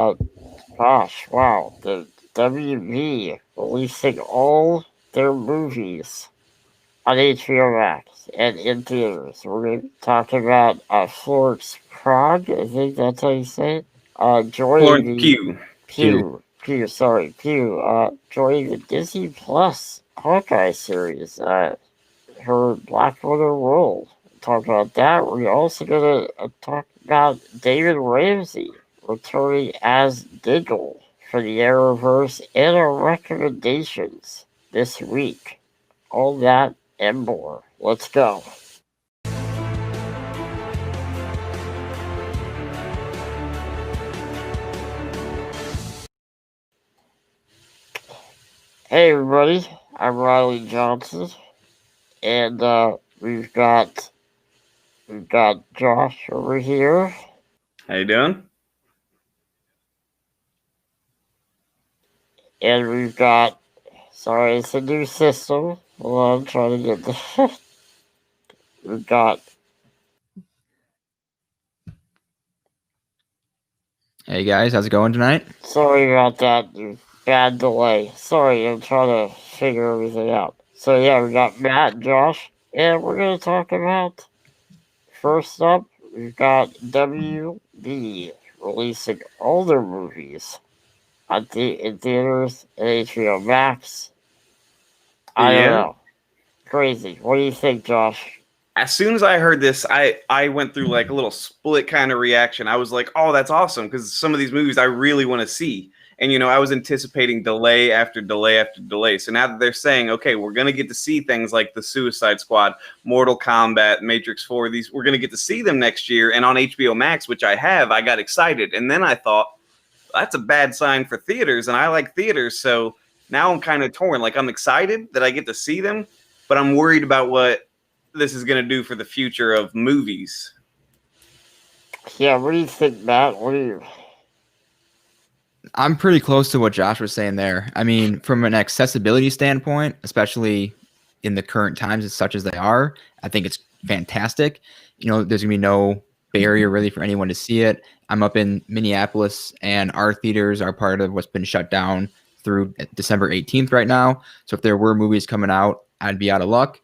Uh, Gosh, wow. The WB releasing all their movies on HBO Max and in theaters. We're going to talk about Florence Prague. I think that's how you say it. Joining Florence the Pugh. Q. Pew, joining the Disney Plus Hawkeye series. Her Black Widow role. Talk about that. We're also going to talk about David Ramsey returning as Diggle for the Arrowverse and our recommendations this week. All that and more. Let's go. Hey everybody, I'm Riley Johnson, and we've got Josh over here, How you doing? and we've got. Sorry, it's a new system. Hold on, I'm trying to get the. We've got. Hey guys, how's it going tonight? Sorry about that. Bad delay. Sorry, I'm trying to figure everything out. So yeah, we got Matt and Josh, and we're gonna talk about. First up, we've got WB releasing all their movies in theaters and HBO Max. I don't Yeah. know. Crazy. What do you think, Josh? As soon as I heard this, I went through like a little split kind of reaction. I was like, "Oh, that's awesome!" Because some of these movies I really want to see, and I was anticipating delay after delay after delay. So now that they're saying, "Okay, we're gonna get to see things like the Suicide Squad, Mortal Kombat, Matrix 4, these we're gonna get to see them next year," and on HBO Max, which I have, I got excited, and then I thought that's a bad sign for theaters, and I like theaters, so now I'm kind of torn. Like I'm excited that I get to see them, but I'm worried about what this is going to do for the future of movies. Yeah, what do you think, Matt? What do you. I'm pretty close to what Josh was saying there. I mean, from an accessibility standpoint, especially in the current times as such as they are, I think it's fantastic. There's gonna be no barrier really for anyone to see it. I'm up in Minneapolis, and our theaters are part of what's been shut down through December 18th right now. So if there were movies coming out, I'd be out of luck.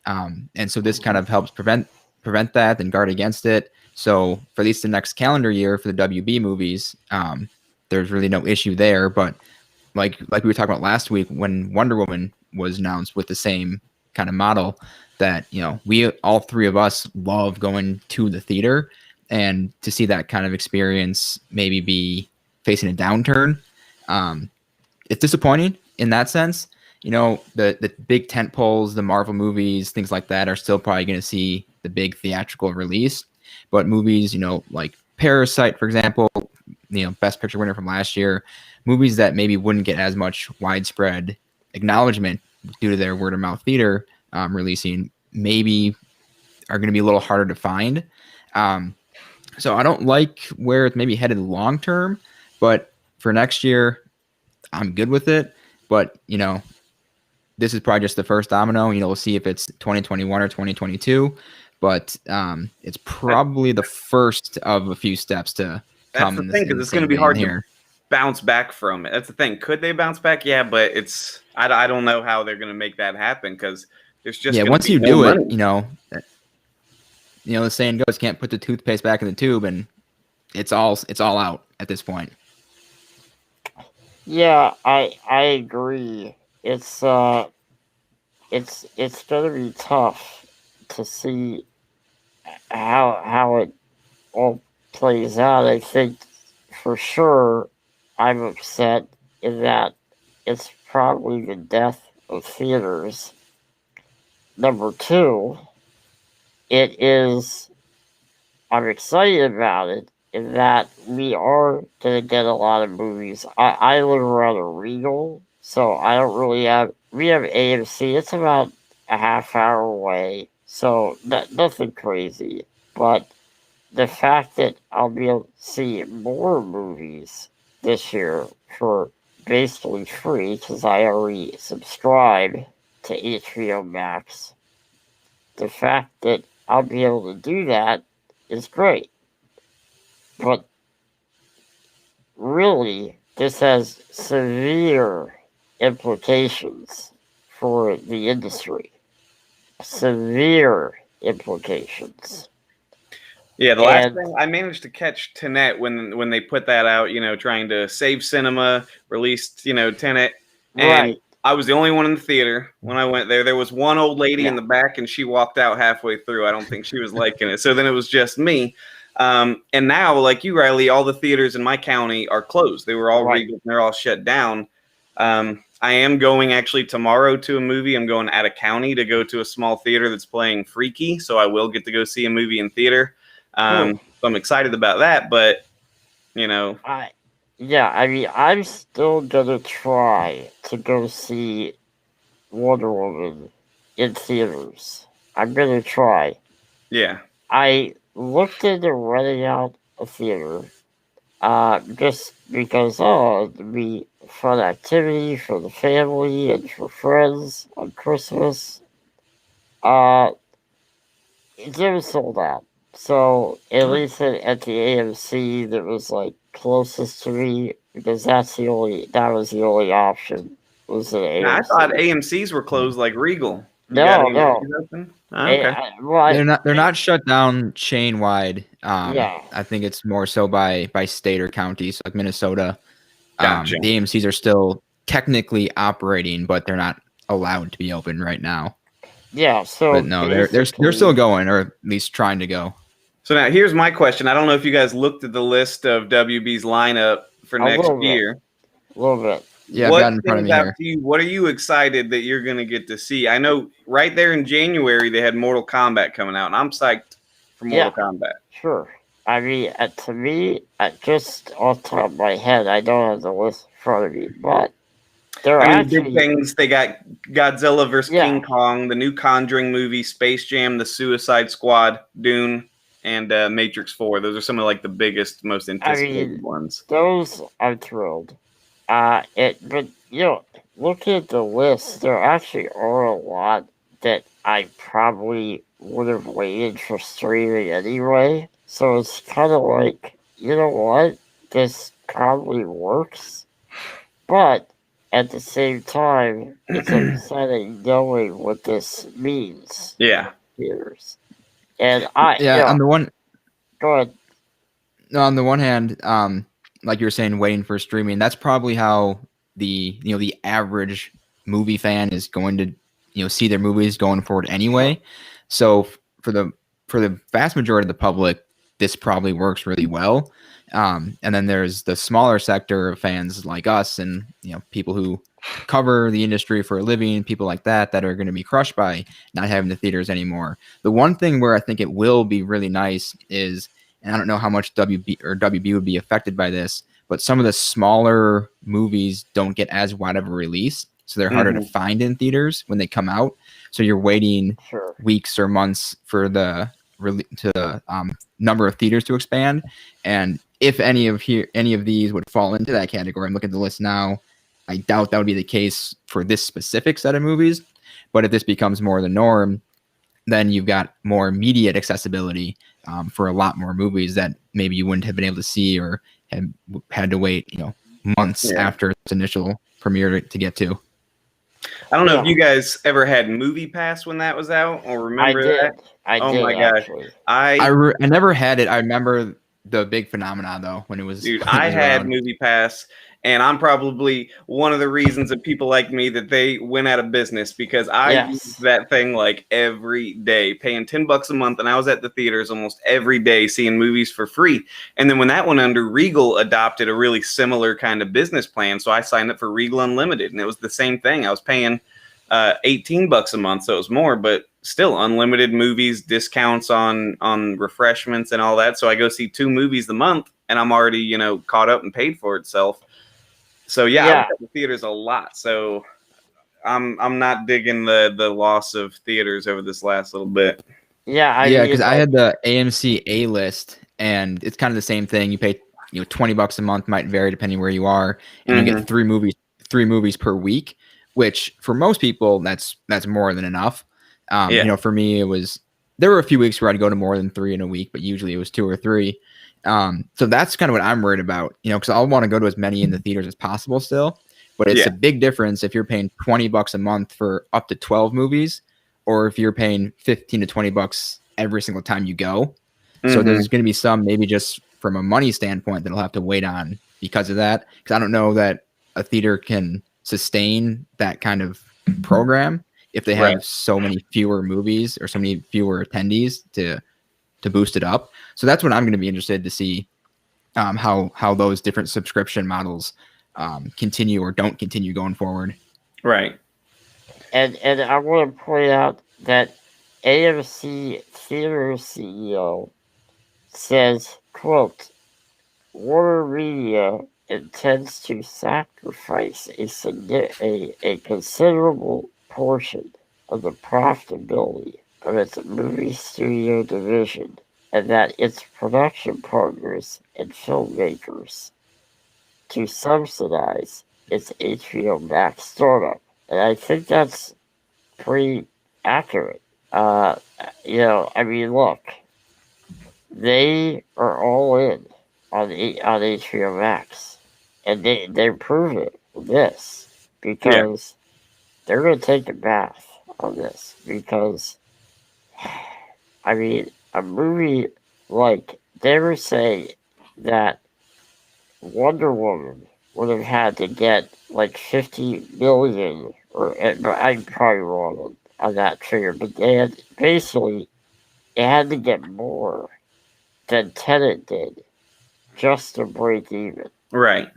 And so this kind of helps prevent that and guard against it. So for at least the next calendar year for the WB movies, there's really no issue there. But like we were talking about last week when Wonder Woman was announced with the same kind of model, that we all three of us love going to the theater, and to see that kind of experience maybe be facing a downturn, it's disappointing in that sense. The big tent poles, the Marvel movies, things like that are still probably going to see the big theatrical release. But movies, like Parasite, for example, Best Picture winner from last year, movies that maybe wouldn't get as much widespread acknowledgement due to their word of mouth theater releasing, maybe are going to be a little harder to find. So I don't like where it's maybe headed long term, but for next year, I'm good with it. But this is probably just the first domino. We'll see if it's 2021 or 2022, but it's probably the first of a few steps to That's come the in thing, in because the it's going to same be vein hard to here. bounce back from it. That's the thing. Could they bounce back? Yeah, but I don't know how they're going to make that happen, because there's just Yeah, going to once be you no do it, money. the saying goes, can't put the toothpaste back in the tube, and it's all out at this point. Yeah, I agree. It's gonna be tough to see how it all plays out. I think for sure I'm upset in that it's probably the death of theaters. Number two, it is, I'm excited about it in that we are going to get a lot of movies. I live around a Regal, so I don't really have, we have AMC. It's about a half hour away, so nothing crazy. But the fact that I'll be able to see more movies this year for basically free because I already subscribe to HBO Max, the fact that I'll be able to do that is great. But really, this has severe implications for the industry. Severe implications. Yeah, the last And thing I managed to catch Tenet when they put that out, trying to save cinema, released, Tenet, and right, I was the only one in the theater when I went there. There was one old lady in yeah, the back, and she walked out halfway through. I don't think she was liking it. So then it was just me. And now, like you, Riley, all the theaters in my county are closed. They were all right. Regal, and they're all shut down. I am going actually tomorrow to a movie. I'm going out of county to go to a small theater that's playing Freaky, so I will get to go see a movie in theater. Cool. So I'm excited about that, but I mean, I'm still gonna try to go see Wonder Woman in theaters. I'm gonna try. yeah, I looked into renting out a theater, just because it'd be a fun activity for the family and for friends on Christmas. Uh, it was sold out. So at least at the AMC that was like closest to me, because that was the only option, was an now, I AMC. thought AMC's were closed like Regal. You No, got no. AMC's open? Oh, okay. They're not shut down chain wide. Yeah. I think it's more so by state or county, so like Minnesota. Gotcha. The AMC's are still technically operating, but they're not allowed to be open right now. Yeah, so But no, they're still going, or at least trying to go. So now here's my question. I don't know if you guys looked at the list of WB's lineup for next year. A little bit. Yeah, I've got it in front of me here. What are you excited that you're going to get to see? I know right there in January they had Mortal Kombat coming out, and I'm psyched for Mortal Kombat. Sure. I mean, to me, just off the top of my head, I don't have the list in front of me, but there are actually big things. They got Godzilla vs. King Kong, the new Conjuring movie, Space Jam, The Suicide Squad, Dune, and Matrix 4. Those are some of like the biggest, most anticipated ones. Those I'm thrilled. But looking at the list, there actually are a lot that I probably would have waited for streaming anyway. So it's kind of like, you know what? This probably works. But at the same time, it's upsetting knowing what this means. Yeah. Theaters. And on the one. Go ahead. No, on the one hand, like you were saying, waiting for streaming, that's probably how the average movie fan is going to see their movies going forward anyway. So for the vast majority of the public, this probably works really well. And then there's the smaller sector of fans like us and people who cover the industry for a living, people like that are going to be crushed by not having the theaters anymore. The one thing where I think it will be really nice is, and I don't know how much WB would be affected by this, but some of the smaller movies don't get as wide of a release, so they're harder to find in theaters when they come out. So you're waiting weeks or months for the number of theaters to expand. And if any of these would fall into that category, I'm looking at the list now, I doubt that would be the case for this specific set of movies. But if this becomes more the norm, then you've got more immediate accessibility for a lot more movies that maybe you wouldn't have been able to see or had to wait, months after its initial premiere to get to. I don't know if you guys ever had Movie Pass when that was out, or remember that? I did. My gosh, actually. I never had it. I remember the big phenomenon though when it was. Dude, I had Movie Pass, and I'm probably one of the reasons that people like me that they went out of business, because I used that thing like every day, paying $10 a month, and I was at the theaters almost every day seeing movies for free. And then when that went under, Regal adopted a really similar kind of business plan, so I signed up for Regal Unlimited, and it was the same thing. I was paying $18 a month, so it was more, but still unlimited movies, discounts on refreshments and all that. So I go see 2 movies a month, and I'm already caught up and paid for itself. So I was at the theaters a lot. So I'm not digging the loss of theaters over this last little bit. Because I had the AMC A list, and it's kind of the same thing. You pay $20 a month, might vary depending where you are, and you get 3 movies per week, which for most people that's more than enough. For me, there were a few weeks where I'd go to more than 3 in a week, but usually it was 2 or 3. So that's kind of what I'm worried about, because I want to go to as many in the theaters as possible still. But it's Yeah. a big difference if you're paying $20 a month for up to 12 movies, or if you're paying $15 to $20 every single time you go. So Mhm. there's going to be some, maybe just from a money standpoint, that'll have to wait on because of that. Because I don't know that a theater can sustain that kind of program if they have Right. so many fewer movies or so many fewer attendees to boost it up. So that's what I'm going to be interested to see, how those different subscription models continue or don't continue going forward. Right. And I want to point out that AMC Theater CEO says, quote, Warner Media intends to sacrifice a considerable portion of the profitability of its movie studio division, and that its production partners and filmmakers to subsidize its HBO Max startup. And I think that's pretty accurate. I mean, look, they are all in on HBO Max, and they prove it with this because they're going to take a bath on this because, I mean, a movie like they were saying that Wonder Woman would have had to get like 50 million, or I'm probably wrong on that figure, but they had basically it had to get more than Tenet did just to break even. Right.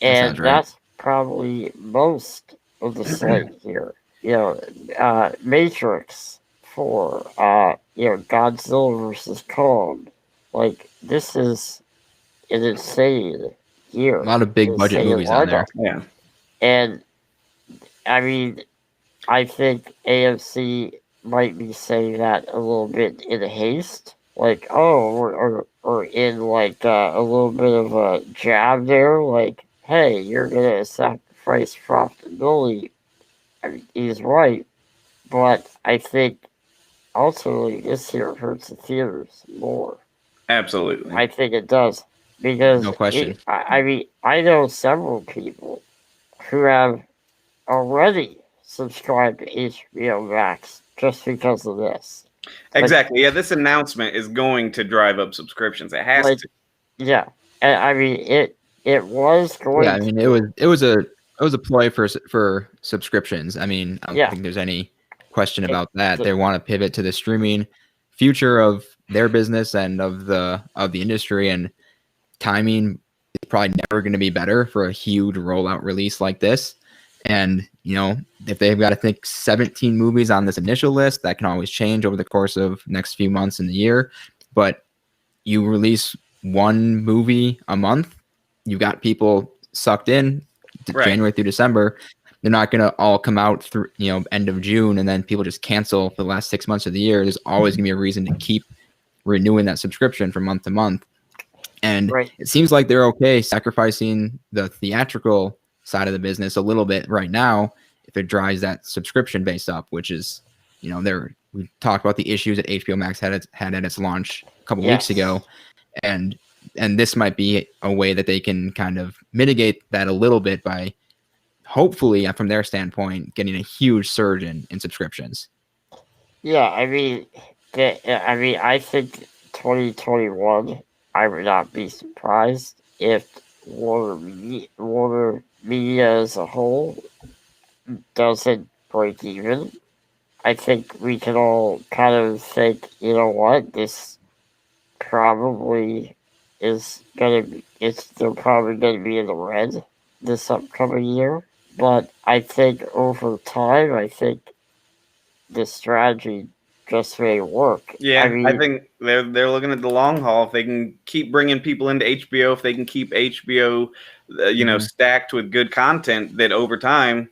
And sounds right. that's probably most of the slate here. Matrix 4, Godzilla versus Kong. Like, this is an insane year. A lot of big budget Insane movies on there. lineup. Yeah. And, I mean, I think AMC might be saying that a little bit in haste. Like, or in like a little bit of a jab there. Like, hey, you're going to sacrifice profitability. I mean, he's right. But I think ultimately this here hurts the theaters more. Absolutely. I think it does. Because, No question. I mean, I know several people who have already subscribed to HBO Max just because of this. Exactly. Yeah, this announcement is going to drive up subscriptions. It has Like, to. yeah, and I mean it was going. Yeah, I mean it was a ploy for subscriptions. I mean, I don't Yeah. think there's any question about that. the- They want to pivot to the streaming future of their business and of the industry, and timing is probably never going to be better for a huge rollout release like this. And if they've got to think 17 movies on this initial list, that can always change over the course of next few months in the year. But you release one movie a month, you got people sucked in Right. January through December. They're not going to all come out through end of June and then people just cancel for the last 6 months of the year. There's always going to be a reason to keep renewing that subscription from month to month. And Right. it seems like they're okay sacrificing the theatrical side of the business a little bit right now if it drives that subscription base up, which is, we talked about the issues that HBO Max had at its launch a couple weeks ago, and this might be a way that they can kind of mitigate that a little bit by hopefully, from their standpoint, getting a huge surge in subscriptions. Yeah, I mean, I think 2021. I would not be surprised if Warner Media as a whole doesn't break even. I think we can all kind of think, you know what, this probably is gonna be, they're probably gonna be in the red this upcoming year. But I think over time, I think the strategy just may work. Yeah, I mean, I think they're looking at the long haul. If they can keep bringing people into HBO, if they can keep HBO, stacked with good content, that over time,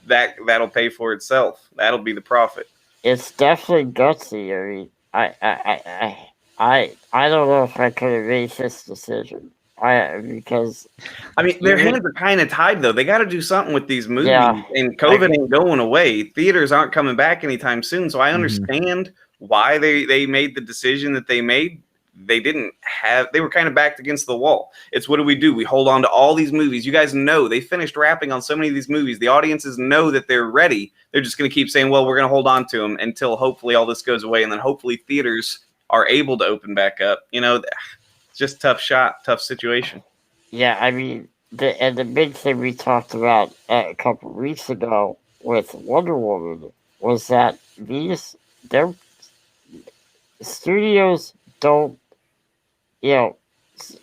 that'll pay for itself. That'll be the profit. it's definitely gutsy. I mean, I don't know if I could have made this decision. Because I mean, their hands are kind of tied though. They got to do something with these movies, Yeah. and COVID ain't going away. Theaters aren't coming back anytime soon. So I understand why they made the decision that they made. they were kind of backed against the wall. It's what do? We hold on to all these movies. You guys know they finished wrapping on so many of these movies. The audiences know that they're ready. They're just going to keep saying, well, we're going to hold on to them until hopefully all this goes away. And then hopefully theaters are able to open back up. It's just tough situation. Yeah, I mean, the big thing we talked about a couple weeks ago with Wonder Woman was that their studios don't,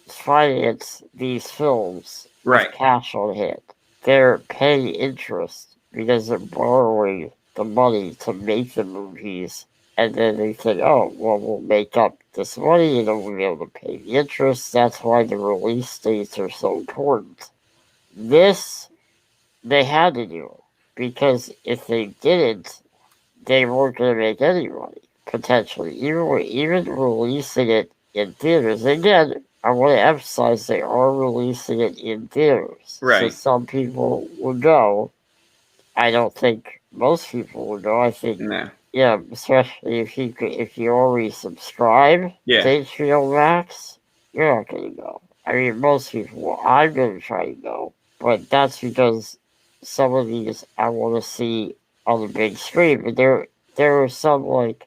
finance these films Right. with cash on hand. They're paying interest because they're borrowing the money to make the movies, and then they think, oh, well, we'll make up this money and then we'll be able to pay the interest. That's why the release dates are so important. This, they had to do it, because if they didn't, they weren't going to make any money, potentially. Even releasing it in theaters. Again, I want to emphasize they are releasing it in theaters. Right. So some people will go. I don't think most people will go. I think, No. especially if you already subscribe Yeah. to HBO Max, you're not going to go. I mean, most people will. I'm going to try to go. But that's because some of these I want to see on the big screen. But there are some like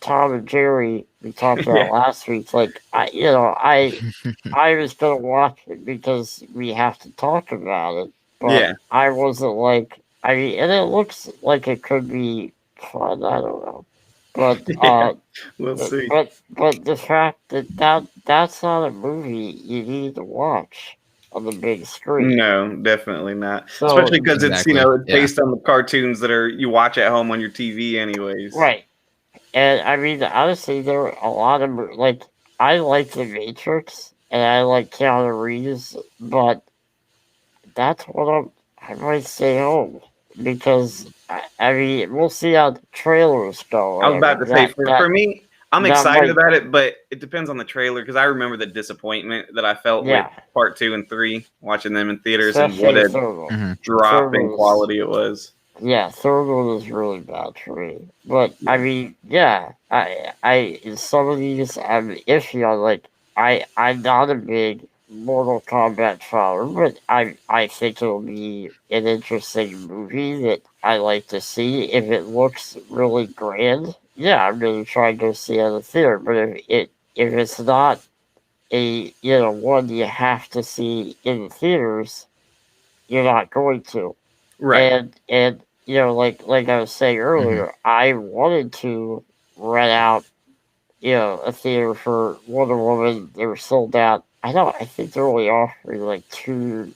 Tom and Jerry we talked about Yeah. last week. Like I was gonna watch it because we have to talk about it. But Yeah. I wasn't like, I mean, and it looks like it could be fun. I don't know, but Yeah. We'll see. but the fact that's not a movie you need to watch on the big screen. No, definitely not. So- Especially because Exactly, it's yeah. based on the cartoons that you watch at home on your TV anyways. Right. And I mean, honestly, there are a lot of, like, I like The Matrix and I like Keanu Reeves, but that's what I might stay home because, I mean, we'll see how the trailers go. I was about to say, for me, I'm that excited might- about it, but it depends on the trailer because I remember the disappointment that I felt Yeah. with part 2 and 3, watching them in theaters, and Especially what the a third one. Mhm. drop in was- quality it was. Yeah, third one is really bad for me. But I mean, yeah, I in some of these I'm iffy on. Like I'm not a big Mortal Kombat fan, but I think it'll be an interesting movie that I like to see. If it looks really grand, yeah, I'm gonna try and go see it in the theater. But if it's not a one you have to see in the theaters, you're not going to. Right. And like I was saying earlier, I wanted to rent out, a theater for Wonder Woman. They were sold out. I think they're only offering like 2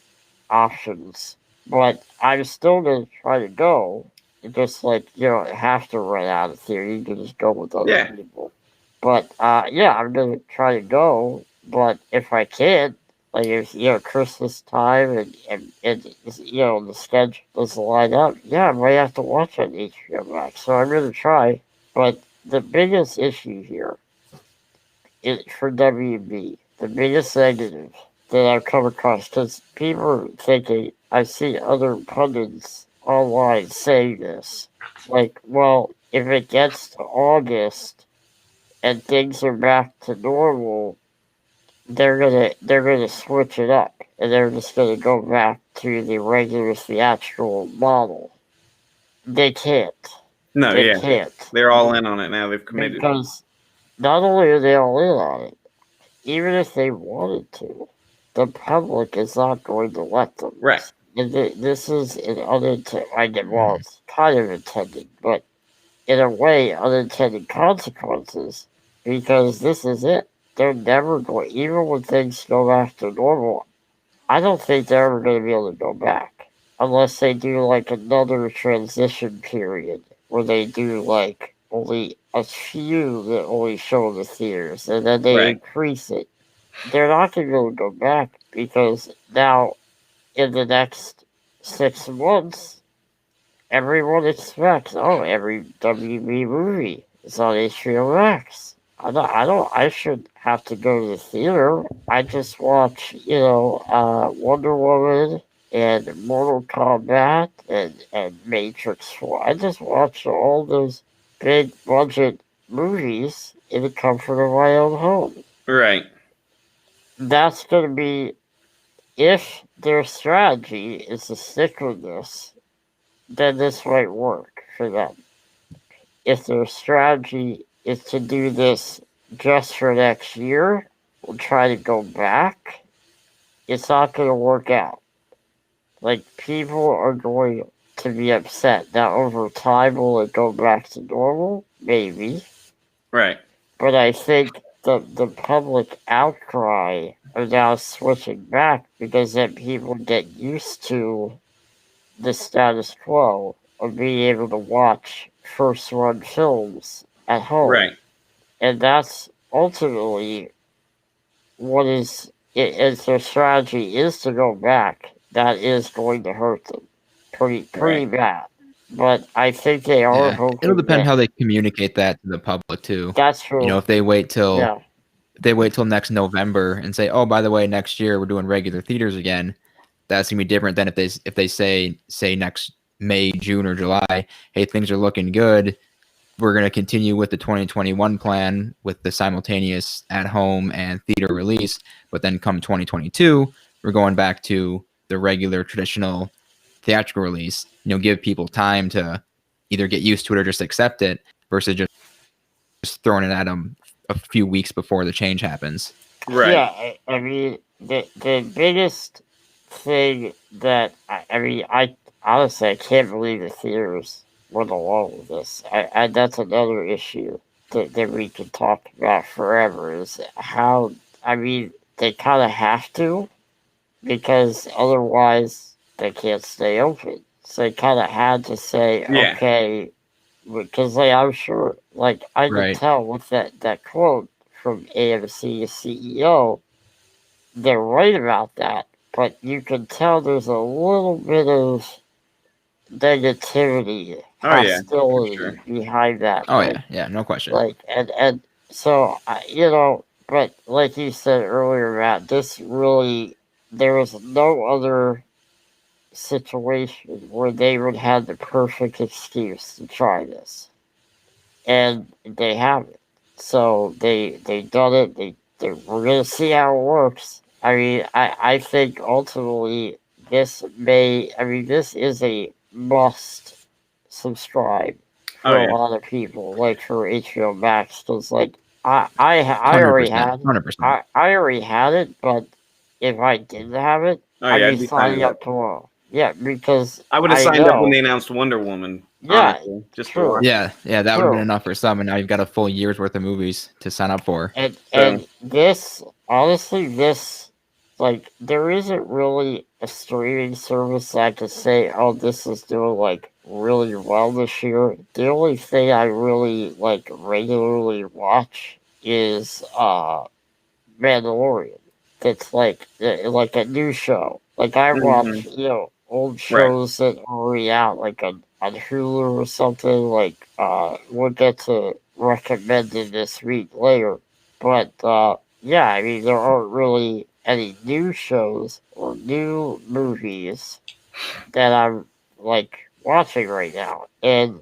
options, but I'm still gonna try to go. And just like have to rent out a theater. You can just go with other Yeah. people. But yeah, I'm gonna try to go. But if I can't, like if Christmas time and the schedule doesn't line up, yeah, I might have to watch on HBO Max. So I'm gonna try. But the biggest issue here is for WB. The biggest negative that I've come across, because people are thinking, I see other pundits online saying this, like, well, if it gets to August and things are back to normal, they're gonna switch it up and they're just gonna go back to the regular theatrical model. They can't. No, They yeah. can't. They're all in on it now. They've committed. Because not only are they all in on it, even if they wanted to, the public is not going to let them. Right. And this is an unintended, well, it's kind of intended, but in a way, unintended consequences, because this is it. They're never going, even when things go back to normal, I don't think they're ever going to be able to go back. Unless they do like another transition period where they do like only a few that only show in the theaters and then they Right. increase it. They're not going to be able to go back because now in the next 6 months, everyone expects, every WB movie is on HBO Max. I should have to go to the theater. I just watch, Wonder Woman and Mortal Kombat and Matrix 4. I just watch all those big budget movies in the comfort of my own home. Right. That's going to be, if their strategy is to stick with this, then this might work for them. If their strategy is to do this just for next year, we'll try to go back, it's not going to work out. Like, people are going to be upset. Now, over time, will it go back to normal? Maybe. Right. But I think the public outcry are now switching back because then people get used to the status quo of being able to watch first run films at home. Right. And that's ultimately what is, if their strategy is to go back, that is going to hurt them pretty Right. bad. But I think they are Yeah, hoping it'll depend that, how they communicate that to the public too. that's true. You know, if they wait till Yeah. next November and say, "Oh, by the way, next year we're doing regular theaters again," that's gonna be different than if they say next May, June, or July, "Hey, things are looking good. We're gonna continue with the 2021 plan with the simultaneous at home and theater release, but then come 2022, we're going back to the regular traditional theatrical release." You know, give people time to either get used to it or just accept it versus just throwing it at them a few weeks before the change happens. Right. Yeah, I mean, the biggest thing that, I honestly, I can't believe the theaters went along with this. That's another issue that we could talk about forever, is how, I mean, they kind of have to, because otherwise they can't stay open. So they kind of had to say, Yeah. okay, because I'm sure, I could Right. tell with that quote from AMC CEO, they're right about that, but you can tell there's a little bit of negativity, Oh, yeah, for hostility sure. behind that. Oh yeah, no question. And so, but like you said earlier, Matt, this really, there was no other situation where they would have the perfect excuse to try this, and they haven't. So they done it. We're gonna see how it works. I mean, I think ultimately this may. I mean, this is a must subscribe Oh, for a yeah. lot of people, like for HBO Max, because I already 100%. had 100%. I already had it, but if I didn't have it, Oh, I'd yeah, be I'd be signing signing up. up tomorrow. Yeah, because I would have I signed up when know. they announced Wonder Woman, Yeah, honestly, just to true. watch. Yeah, that would have been True. enough for some, and now you've got a full year's worth of movies to sign up for. And So, this, honestly, this, there isn't really a streaming service that I could say, oh, this is doing really well this year. The only thing I really regularly watch is Mandalorian. That's like a new show. Like, I watch, mhm. old Right. shows that are already out, like on Hulu or something. We'll get to recommended this week later. But yeah, I mean, there aren't really any new shows or new movies that I'm watching right now, and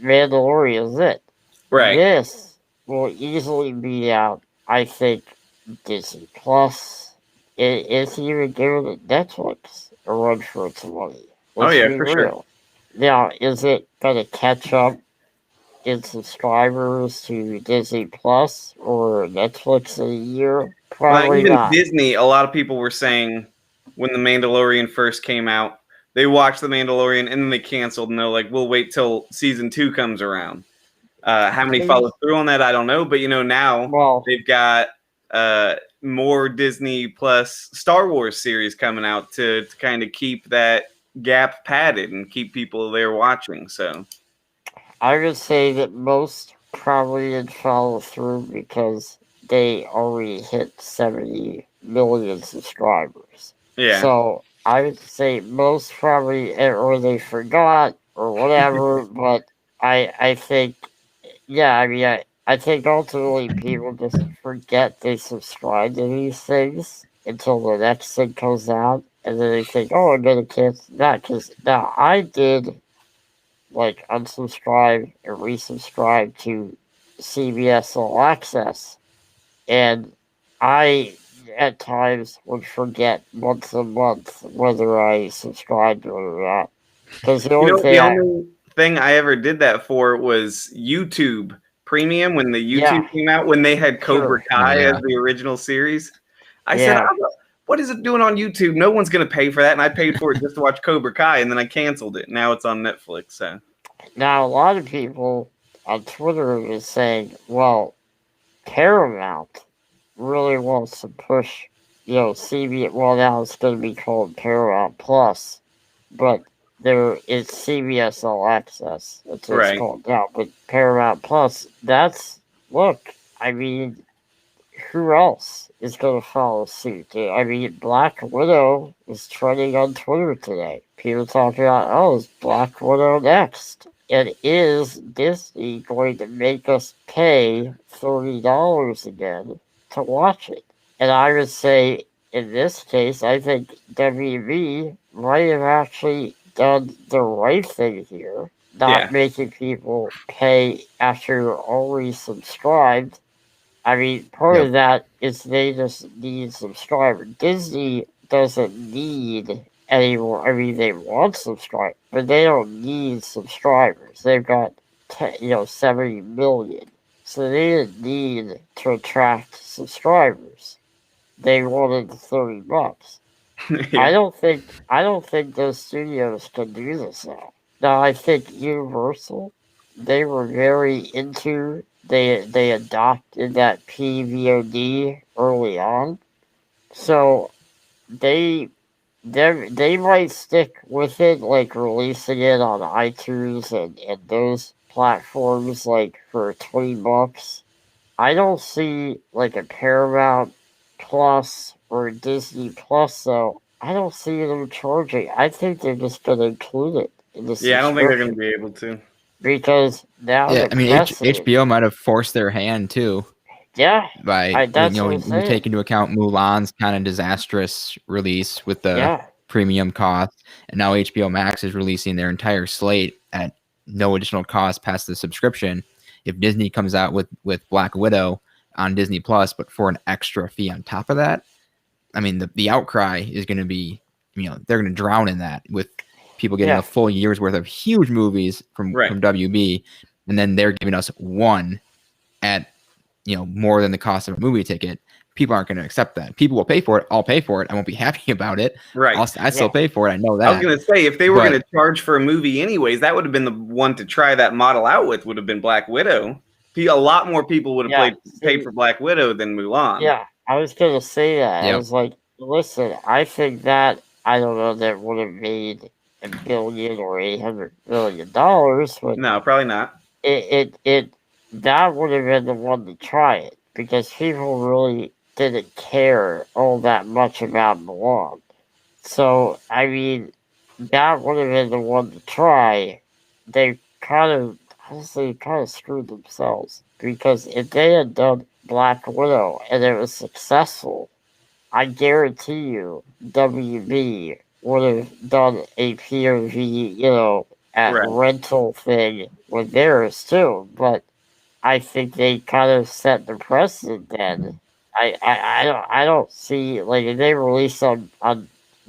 Mandalorian is it. Right. This will easily be out, I think, Disney Plus. It's even giving Netflix a run for its money. Oh, Let's yeah, be for sure. real. Now, is it going to catch up in subscribers to Disney Plus or Netflix in a year? Probably Even not. Disney, a lot of people were saying when The Mandalorian first came out, they watched The Mandalorian and then they canceled, and they're like, "We'll wait till season 2 comes around." How many followed through on that? I don't know, but now Well, they've got more Disney Plus Star Wars series coming out to kind of keep that gap padded and keep people there watching. So I would say that most probably didn't follow through because they already hit 70 million subscribers. yeah, So I would say most probably, or they forgot or whatever. But I think, yeah, I mean, I think ultimately people just forget they subscribe to these things until the next thing comes out. And then they think, oh, I'm going to cancel that. Because now I did unsubscribe and resubscribe to CBS All Access, and I at times would forget months and months whether I subscribed to it or not. Because the You only know, thing the only thing I ever did that for was YouTube Premium when the YouTube Yeah. came out, when they had Cobra Sure. Kai Oh, yeah. as the original series. I said, Yeah. what is it doing on YouTube? No one's going to pay for that. And I paid for it just to watch Cobra Kai, and then I canceled it. Now it's on Netflix. So Now, a lot of people on Twitter is saying, well, Paramount really wants to push, CBS. Well, now it's going to be called Paramount Plus, but it's CBS All Access. That's what it's right. called now. But Paramount Plus, look, I mean, who else is going to follow suit? I mean, Black Widow is trending on Twitter today. People talking about, oh, is Black Widow next? And is Disney going to make us pay $30 again to watch it? And I would say, in this case, I think WB might have actually done the right thing here, not making people pay after you're already subscribed. I mean, part Yep. of that is they just need subscribers. Disney doesn't need any more. I mean, they want subscribers, but they don't need subscribers. They've got 70 million, so they didn't need to attract subscribers. They wanted $30. I don't think those studios can do this now. Now I think Universal, they were very into they adopted that PVOD early on. So they they might stick with it, like releasing it on iTunes and those platforms like for $20. I don't see like a Paramount Plus or a Disney Plus though. I don't see them charging. I think they're just gonna include it in the Yeah, I don't think they're going to subscription be able to. because now Yeah, the I mean, precedent. HBO might have forced their hand too Yeah, by that's what I'm when you saying. take into account Mulan's kind of disastrous release with the Yeah, premium cost, and now HBO Max is releasing their entire slate at no additional cost past the subscription. If Disney comes out with Black Widow on Disney Plus, but for an extra fee on top of that, I mean, the outcry is going to be, they're going to drown in that with people getting Yeah. a full year's worth of huge movies from WB, and then they're giving us one at more than the cost of a movie ticket. People aren't going to accept that. People will pay for it. I'll pay for it. I won't be happy about it. Right. I still pay for it. I know that. I was going to say, if they were going to charge for a movie anyways, that would have been the one to try that model out with, would have been Black Widow. A lot more people would have paid for Black Widow than Mulan. Yeah, I was going to say that. Yep. I was like, listen, I think that, I don't know, that would have made $1 billion or $800 million, but no, probably not. That would have been the one to try it because people really didn't care all that much about Mulan. So, I mean, that would have been the one to try. They honestly kind of screwed themselves because if they had done Black Widow and it was successful, I guarantee you WB would have done a POV, rental thing with theirs too. But I think they kind of set the precedent then. I don't see, like, if they release on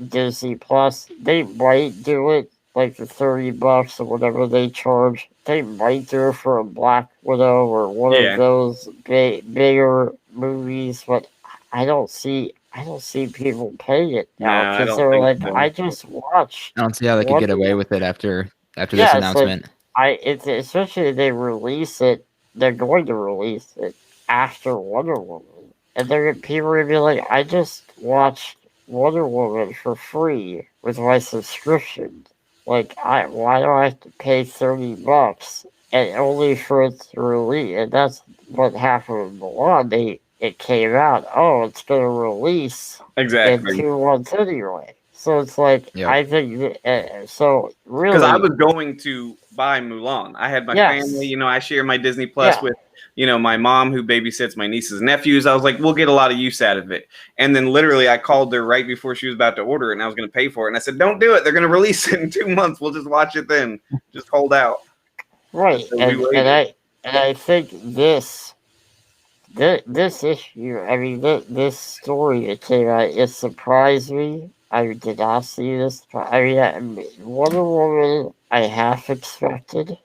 Disney Plus, they might do it like the $30 or whatever they charge. They might do it for a Black Widow or one of those bigger movies, but I don't see people paying it now because they're like, I just watched. I don't see how they could get away with it after this announcement. It's especially if they release it. They're going to release it after Wonder Woman, and people are gonna be like, I just watched Wonder Woman for free with my subscription. Like, why do I have to pay $30 and only for it to release? And that's what happened with Mulan. It came out. Oh, it's gonna release in 2 months anyway. So it's like, I think so. Really, because I was going to buy Mulan. I had my family. I share my Disney Plus with my mom who babysits my nieces and nephews. I was like, we'll get a lot of use out of it. And then literally I called her right before she was about to order it and I was going to pay for it. And I said, don't do it. They're going to release it in 2 months. We'll just watch it then. Just hold out. Right. So and I think this issue, I mean, this story that came out, it surprised me. I did not see this. I mean, Wonder Woman, I half expected,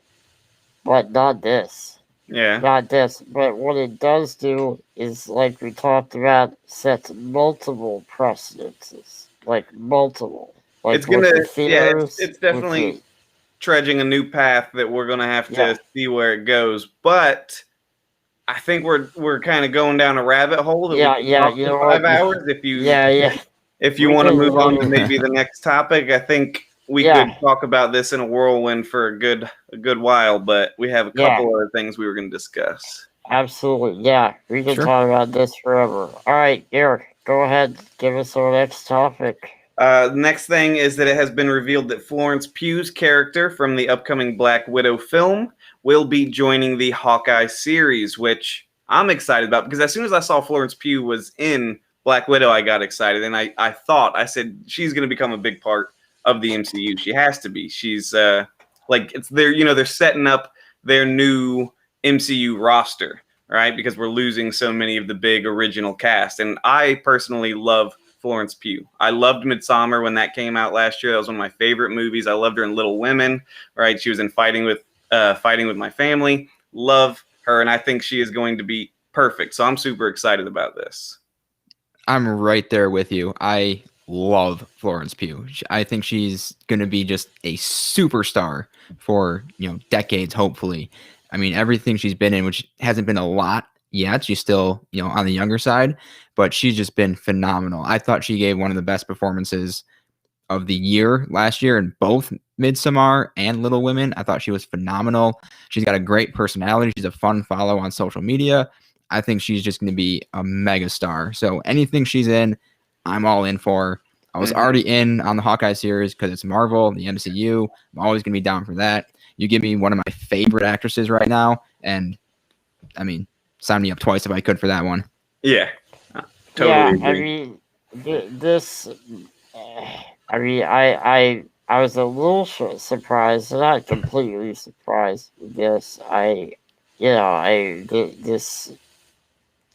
but not this. Yeah. Not this. But what it does do is, like we talked about, sets multiple precedences. Like, multiple. Like, It's with gonna, the yeah, theaters, it's with definitely the. trudging a new path that we're gonna have Yeah. to see where it goes. But I think we're kind of going down a rabbit hole that we Yeah, can yeah, talk you for know five what? hours. Yeah. If you We want to can move on to literally. maybe the next topic, I think we Yeah, could talk about this in a whirlwind for a good while. But we have a yeah. couple other things we were going to discuss. Absolutely, yeah. We can Sure. talk about this forever. All right, Eric, go ahead. Give us our next topic. Next thing is that it has been revealed that Florence Pugh's character from the upcoming Black Widow film will be joining the Hawkeye series, which I'm excited about because as soon as I saw Florence Pugh was in Black Widow, I got excited. And I said, she's going to become a big part of the MCU. She has to be. She's like, it's they're, they're setting up their new MCU roster, right? Because we're losing so many of the big original cast. And I personally love Florence Pugh. I loved Midsommar when that came out last year. That was one of my favorite movies. I loved her in Little Women, right? She was in Fighting with My Family. Love her, and I think she is going to be perfect. So I'm super excited about this. I'm right there with you. I love Florence Pugh. I think she's going to be just a superstar for, decades, hopefully. I mean, everything she's been in, which hasn't been a lot yet, she's still, on the younger side, but she's just been phenomenal. I thought she gave one of the best performances of the year last year in both Midsommar and Little Women. I thought she was phenomenal. She's got a great personality. She's a fun follow on social media. I think she's just going to be a mega star. So anything she's in, I'm all in for. I was already in on the Hawkeye series because it's Marvel, the MCU. I'm always going to be down for that. You give me one of my favorite actresses right now, and I mean, sign me up twice if I could for that one. Yeah, totally Yeah, agree. I mean, this. I mean, I was a little surprised, not completely surprised. Because this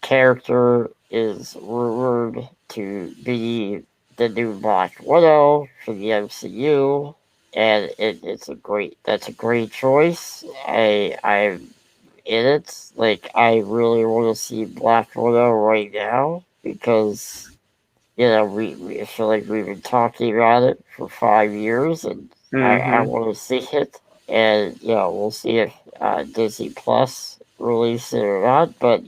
character is rumored to be the new Black Widow for the MCU, and that's a great choice. I'm in it. Like, I really want to see Black Widow right now because we feel like we've been talking about it for 5 years, and I want to see it. And we'll see if Disney Plus release it or not. But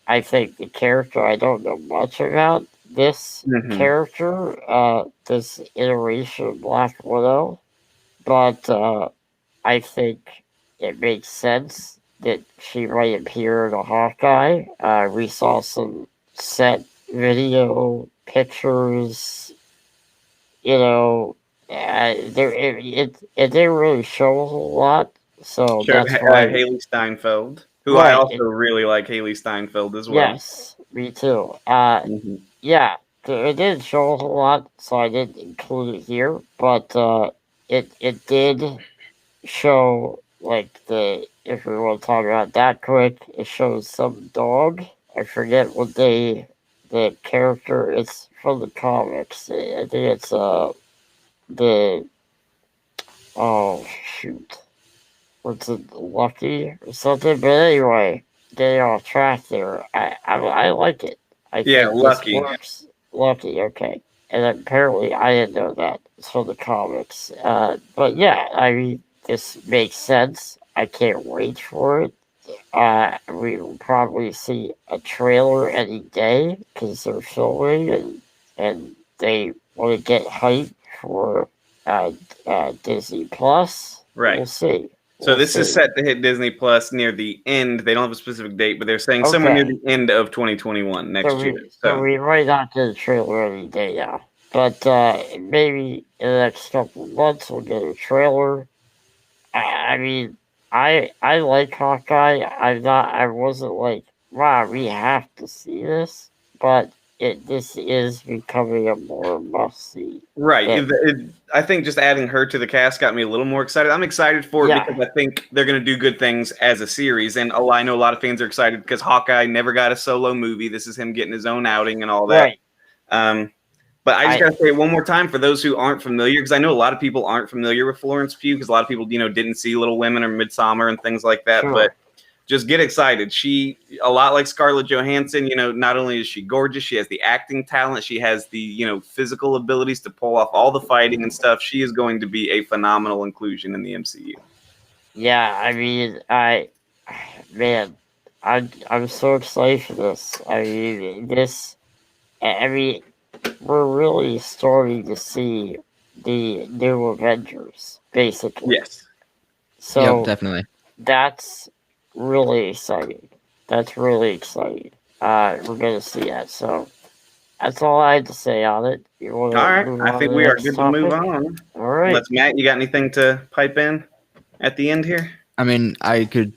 I think the character, I don't know much about this character, this iteration of Black Widow, but I think it makes sense that she might appear in a Hawkeye. We saw some set video pictures, it didn't really show a whole lot, so Showed that's why. Haley Steinfeld, who I Right. also really like Haley Steinfeld as well. Yes, me too. Yeah, it didn't show a whole lot, so I didn't include it here, but it did show, like, if we want to talk about that quick, it shows some dog. I forget what the character, it's from the comics. I think it's the oh shoot, what's it, Lucky or something? But anyway, getting off track there. I like it. I Yeah, think Lucky. this works. Lucky, okay. And apparently I didn't know that. It's from the comics. But yeah, I mean, this makes sense. I can't wait for it. We will probably see a trailer any day because they're filming and they want to get hype for Disney Plus. Right. We'll see. So this is set to hit Disney Plus near the end. They don't have a specific date, but they're saying somewhere near the end of 2021 next year. So we might not get a trailer any day now. But maybe in the next couple of months we'll get a trailer. I mean, I like Hawkeye. I wasn't like, wow, we have to see this. But this is becoming a more must see. Right. Yeah. I think just adding her to the cast got me a little more excited. I'm excited for it Yeah. because I think they're going to do good things as a series. And I know a lot of fans are excited because Hawkeye never got a solo movie. This is him getting his own outing and all that. Right. But I just got to say it one more time for those who aren't familiar, because I know a lot of people aren't familiar with Florence Pugh, because a lot of people, didn't see Little Women or Midsummer and things like that. Sure. But just get excited. She, a lot like Scarlett Johansson, not only is she gorgeous, she has the acting talent, she has the, physical abilities to pull off all the fighting and stuff. She is going to be a phenomenal inclusion in the MCU. Yeah, I mean, man, I'm so excited for this. I mean, we're really starting to see the new Avengers, basically. Yes. So Yep, definitely. that's really exciting. That's really exciting. We're gonna see that. So that's all I had to say on it. You want All to right. move I on think to we the are next good topic? to move on. All right. Let's, Matt, you got anything to pipe in at the end here? I mean, I could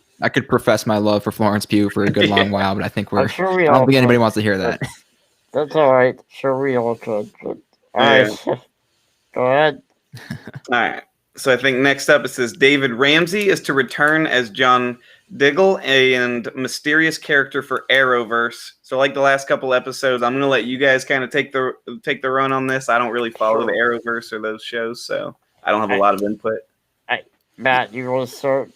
profess my love for Florence Pugh for a good long while, but I think I'm sure we I all don't think anybody could. wants to hear that. That's all right. Sure, we all could. But all right. Go ahead. All right. So I think next up it says David Ramsey is to return as John Diggle, and mysterious character for Arrowverse. So like the last couple episodes, I'm gonna let you guys kind of take the run on this. I don't really follow the Arrowverse or those shows, so I don't have a lot of input. Matt, you want to start?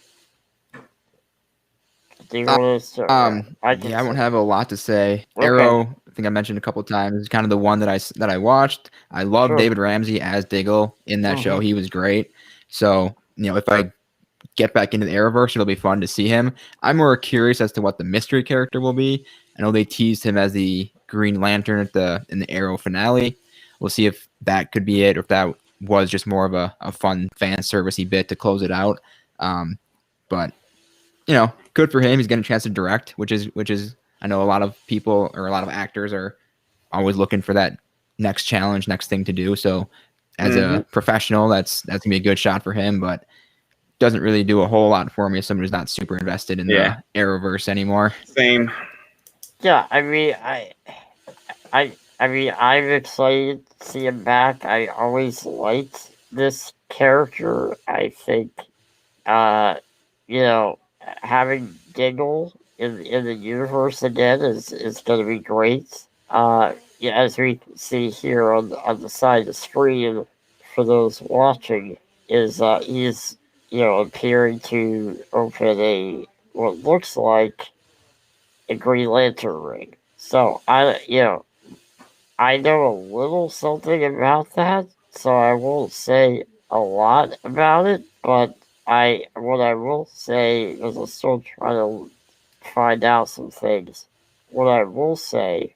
Do you want to start? I won't have a lot to say. Okay. Arrow, I think I mentioned a couple of times, is kind of the one that I watched. I love David Ramsey as Diggle in that show. He was great. So, if I get back into the Arrowverse, it'll be fun to see him. I'm more curious as to what the mystery character will be. I know they teased him as the Green Lantern in the Arrow finale. We'll see if that could be it, or if that was just more of a fun fan servicey bit to close it out. But good for him. He's getting a chance to direct, which is I know a lot of people or a lot of actors are always looking for that next challenge, next thing to do. So as a professional, that's gonna be a good shot for him, but doesn't really do a whole lot for me as somebody who's not super invested in the Arrowverse anymore. Same. Yeah, I mean, I'm excited to see him back. I always liked this character. I think, having Diggle in the universe again is going to be great. As we see here on the side of the screen for those watching, is he's appearing to open what looks like a Green Lantern ring. So I know a little something about that, so I won't say a lot about it, but what I will say is I'm still trying to find out some things. What I will say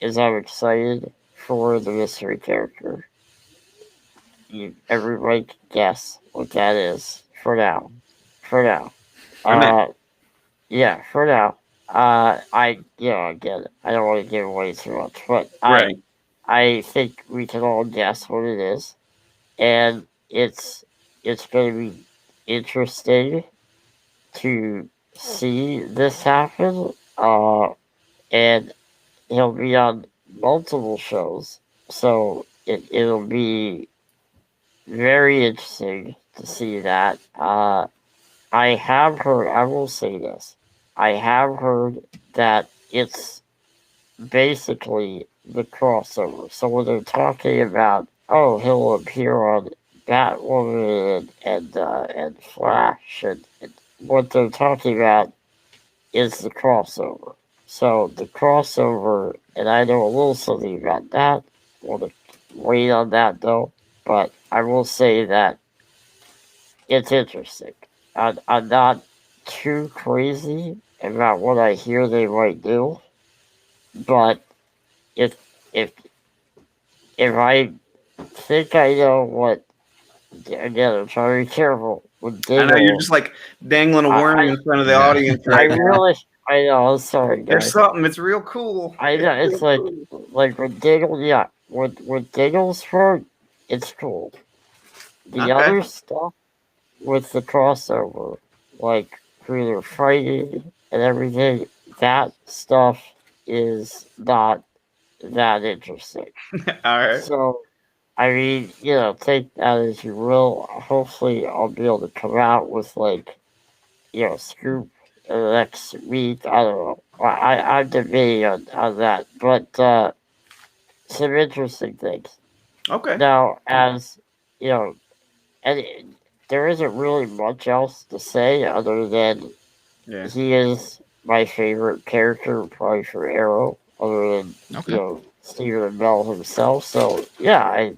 is I'm excited for the mystery character. Everybody can guess what that is for now. For now. Yeah, for now. I get it. I don't want to give away too much, but I think we can all guess what it is, and it's going to be interesting to see this happen. And he'll be on multiple shows, so it'll be very interesting to see that. I have heard. I will say this. I have heard that it's basically the crossover. So when they're talking about, he'll appear on Batwoman and Flash, and what they're talking about is the crossover. So the crossover, and I know a little something about that. Want to wait on that though, but I will say that it's interesting. I'm not too crazy about what I hear they might do, but if I think I know what, again, I'm trying to be careful with Diggle. I know you're just like dangling a worm in front of the audience. Right I know. I'm sorry, guys. There's something. It's real cool. I know. It's like with Diggle. Yeah, with Diggle's part, it's cool. The other stuff with the crossover, like who they're fighting and everything, that stuff is not that interesting. All right. So, I mean, take that as you will. Hopefully, I'll be able to come out with like, scoop next week. I don't know. I'm debating on that, but some interesting things. Okay. Now, as you know, and there isn't really much else to say other than Yeah. he is my favorite character, probably for Arrow, other than Okay. Stephen Amell himself. So yeah,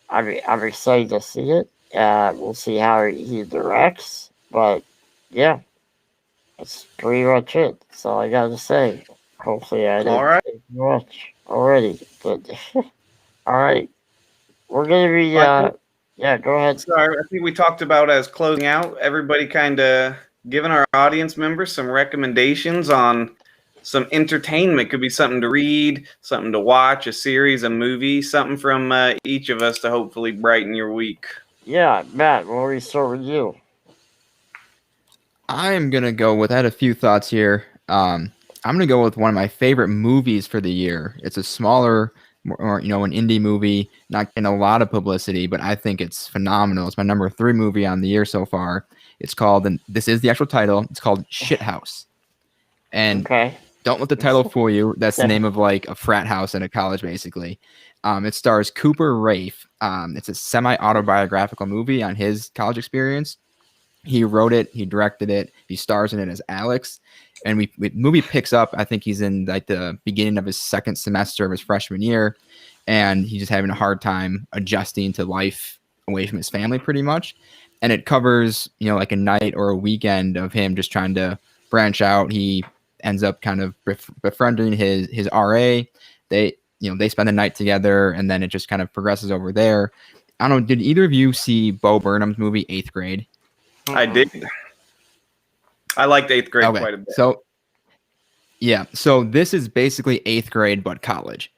I'm excited to see it. We'll see how he directs, but yeah, that's pretty much it. That's all I got to say. Hopefully, I All didn't right. say too much already, but all right, we're gonna be Well, I think, yeah. Go ahead. sorry, I think we talked about as closing out, everybody kind of giving our audience members some recommendations on some entertainment. Could be something to read, something to watch, a series, a movie, something from each of us to hopefully brighten your week. Yeah, Matt, we'll we start with you? I'm gonna go with. I had a few thoughts here. I'm gonna go with one of my favorite movies for the year. It's a smaller, or an indie movie, not getting a lot of publicity, but I think it's phenomenal. It's my number 3 movie on the year so far. It's called, and this is the actual title. It's called Shithouse. And Okay. don't let the title fool you. That's the name of like a frat house in a college, basically. It stars Cooper Raiff. It's a semi-autobiographical movie on his college experience. He wrote it, he directed it, he stars in it as Alex. And the movie picks up, I think he's in like the beginning of his second semester of his freshman year, and he's just having a hard time adjusting to life away from his family pretty much. And it covers, like a night or a weekend of him just trying to branch out. He ends up kind of befriending his RA. They spend the night together, and then it just kind of progresses over there. I don't know, did either of you see Bo Burnham's movie 8th Grade? I did. I liked 8th grade quite a bit. So this is basically 8th grade but college.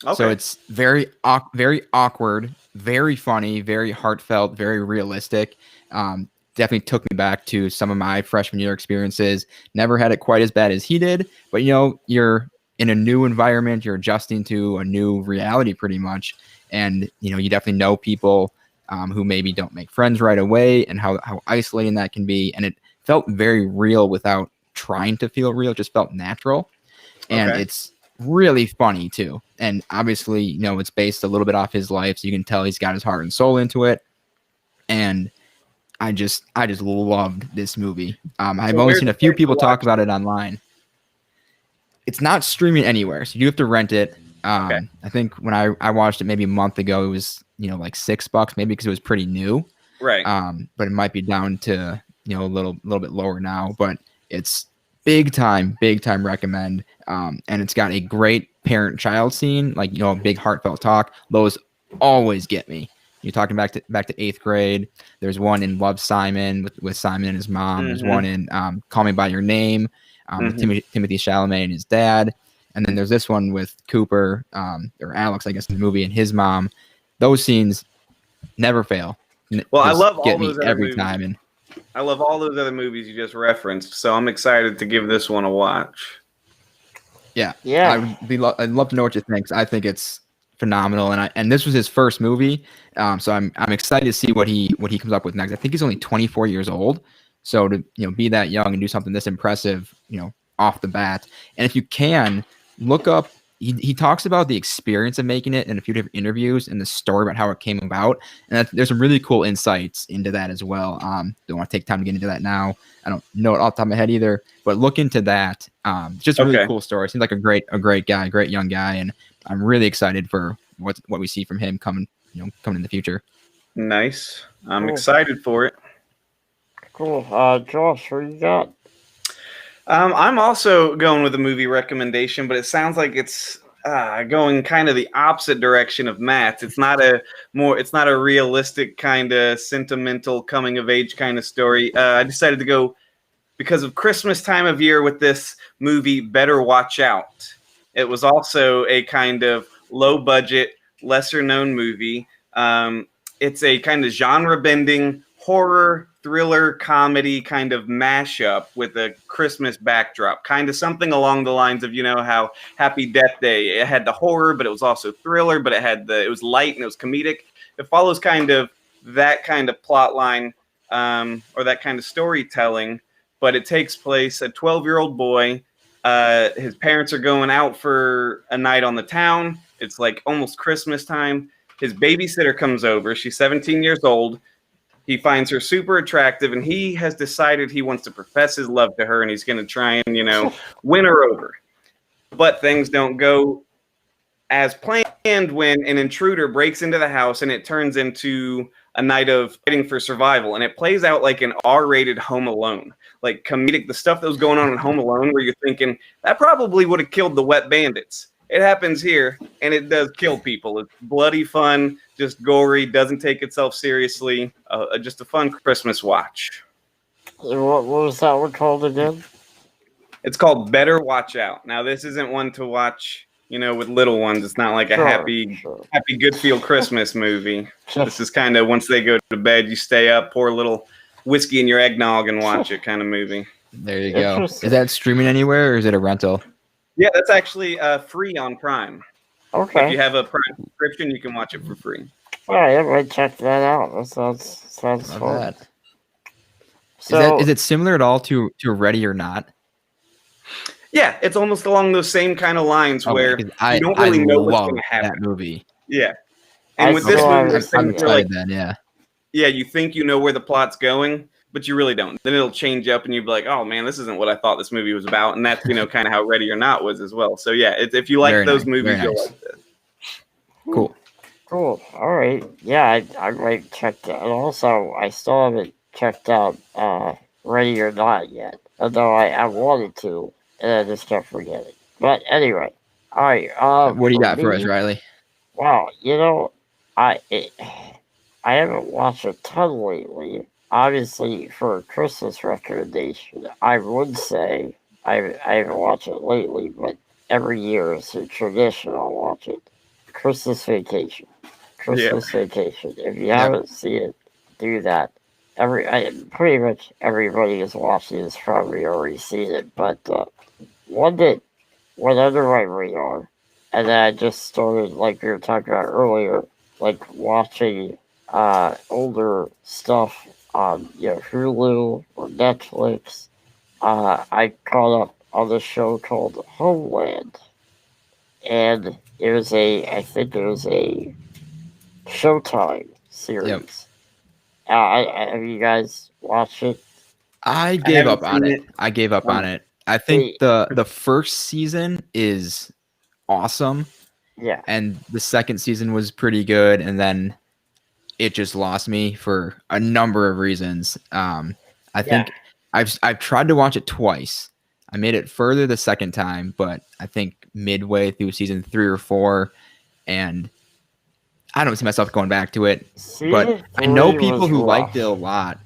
Okay. So it's very awkward, very funny, very heartfelt, very realistic. Definitely took me back to some of my freshman year experiences. Never had it quite as bad as he did, but you're in a new environment, you're adjusting to a new reality pretty much, and you definitely know people who maybe don't make friends right away, and how isolating that can be. And it felt very real without trying to feel real. It just felt natural. And it's really funny too. And obviously, it's based a little bit off his life, so you can tell he's got his heart and soul into it. And I just loved this movie. I've only seen a few people talk about it online. It's not streaming anywhere, so you have to rent it. I think when I watched it maybe a month ago, it was like $6 maybe, because it was pretty new. Right. But it might be down to a little bit lower now. But it's big time recommend. And it's got a great parent-child scene, like a big heartfelt talk. Those always get me. You're talking back to 8th grade. There's one in Love, Simon with Simon and his mom. There's one in Call Me by Your Name with Timothy Chalamet and his dad. And then there's this one with Cooper, or Alex, I guess, in the movie, and his mom. Those scenes never fail. Well, I love all me those every movies. time. And I love all those other movies you just referenced, so I'm excited to give this one a watch. Yeah. I'd love to know what you think. I think it's phenomenal, and this was his first movie, so I'm excited to see what he comes up with next. I think he's only 24 years old, so to be that young and do something this impressive, off the bat. And if you can look up, he talks about the experience of making it in a few different interviews and the story about how it came about, and there's some really cool insights into that as well. Don't want to take time to get into that now. I don't know it off the top of my head either, but look into that. Just a really cool story. Seems like a great guy, great young guy, and I'm really excited for what we see from him coming in the future. Nice. I'm excited for it. Cool. Josh, what you got? I'm also going with a movie recommendation, but it sounds like it's going kind of the opposite direction of Matt's. It's not a realistic kind of sentimental coming of age kind of story. I decided to go because of Christmas time of year with this movie, Better Watch Out. It was also a kind of low budget, lesser known movie. It's a kind of genre bending horror thriller comedy kind of mashup with a Christmas backdrop, kind of something along the lines of, you know, how Happy Death Day, it had the horror, but it was also thriller, but it was light and it was comedic. It follows kind of that kind of plot line, or that kind of storytelling, but it takes place a 12-year-old boy. His parents are going out for a night on the town. It's like almost Christmas time. His babysitter comes over. She's 17 years old. He finds her super attractive, and he has decided he wants to profess his love to her, and he's going to try and, you know, win her over. But things don't go as planned when an intruder breaks into the house, and it turns into a night of fighting for survival. And it plays out like an R-rated Home Alone, like comedic, the stuff that was going on in Home Alone where you're thinking, that probably would have killed the wet bandits. It happens here, and it does kill people. It's bloody fun, just gory, doesn't take itself seriously. Just a fun Christmas watch. What was that one called again? It's called Better Watch Out. Now, this isn't one to watch, you know, with little ones. It's not like a happy good feel Christmas movie. This is kind of once they go to bed, you stay up, pour a little whiskey in your eggnog and watch it kind of movie. There you go. Is that streaming anywhere or is it a rental? Yeah, that's actually free on Prime. Okay. If you have a Prime subscription, you can watch it for free. All right, I might check that out. That sounds Love fun. that. So, Is it similar at all to Ready or Not? Yeah, it's almost along those same kind of lines where 'Cause you don't really know what's love going to happen. that movie. Yeah. And I with this saw- movie, I'm it's you're excited like, then, yeah. yeah, you think you know where the plot's going, but you really don't. Then it'll change up, and you'll be like, "Oh man, this isn't what I thought this movie was about." And that's, you know, kind of how Ready or Not was as well. So yeah, if you like Very those nice, movies, very you'll nice. like this. Cool. cool. All right. Yeah, I might check that. And also, I still haven't checked out Ready or Not yet, although I wanted to, and I just kept forgetting. But anyway, all right. What do you got for us, me, Riley? Wow, you know, I haven't watched a ton lately. Obviously, for a Christmas recommendation, I would say I haven't watched it lately, but every year it's a tradition. I'll watch it. Christmas Vacation. Christmas Vacation. If you haven't seen it, do that. Pretty much everybody is watching this probably already seen it, but one that went under my radar, and then I just started, like we were talking about earlier, like watching older stuff on Hulu or Netflix. I caught up on this show called Homeland, and I think it was a Showtime series. Have you guys watched it? I gave haven't up on seen it. I gave up on it. I think the first season is awesome, Yeah. and the second season was pretty good, and then it just lost me for a number of reasons. I think I've tried to watch it twice. I made it further the second time, but I think midway through season 3 or 4, and I don't see myself going back to it. But Season I know 3 people was who rough. liked it a lot,